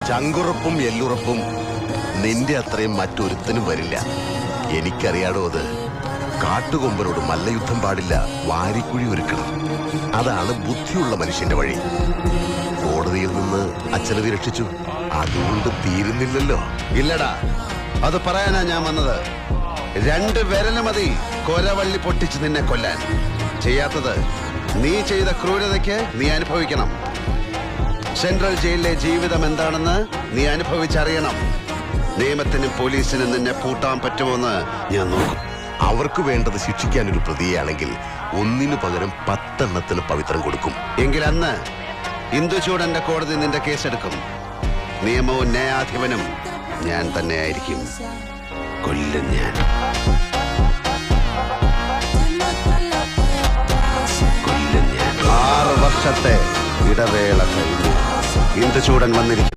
ചങ്കുറപ്പും എല്ലുറപ്പും നിന്റെ അത്രയും മറ്റൊരുത്തനും വരില്ല. എനിക്കറിയാടോ അത്. കാട്ടുകൊമ്പനോട് മല്ലയുദ്ധം പാടില്ല, വാരിക്കുഴി ഒരുക്കണം. അതാണ് ബുദ്ധിയുള്ള മനുഷ്യന്റെ വഴി. കോടതിയിൽ നിന്ന് അച്ഛനവി രക്ഷിച്ചു, അതുകൊണ്ട് തീരുന്നില്ലല്ലോ. ഇല്ലടാ, അത് പറയാനാ ഞാൻ വന്നത്. 2 വിരല് മതി കൊലവള്ളി പൊട്ടിച്ച് നിന്നെ കൊല്ലാൻ. ചെയ്യാത്തത് നീ ചെയ്ത ക്രൂരതയ്ക്ക് നീ അനുഭവിക്കണം. സെൻട്രൽ ജയിലിലെ ജീവിതം എന്താണെന്ന് നീ അനുഭവിച്ചറിയണം. നിയമത്തിനും പോലീസിനും നിന്നെ പൂട്ടാൻ പറ്റുമോന്ന് ഞാൻ നോക്കും. അവർക്ക് വേണ്ടത് ശിക്ഷിക്കാനൊരു പ്രതിയാണെങ്കിൽ 1 പകരം 10 എണ്ണത്തിന് പവിത്രം കൊടുക്കും. എങ്കിൽ അന്ന് ഇന്ദുചൂടന്റെ കോടതി നിന്റെ കേസെടുക്കും. നിയമവും ന്യായാധിപനും ഞാൻ തന്നെയായിരിക്കും. കൊല്ലും ഞാൻ. 6 വർഷത്തെ ഇടവേള കഴിഞ്ഞ് ഇന്ദുചൂടൻ വന്നിരിക്കും.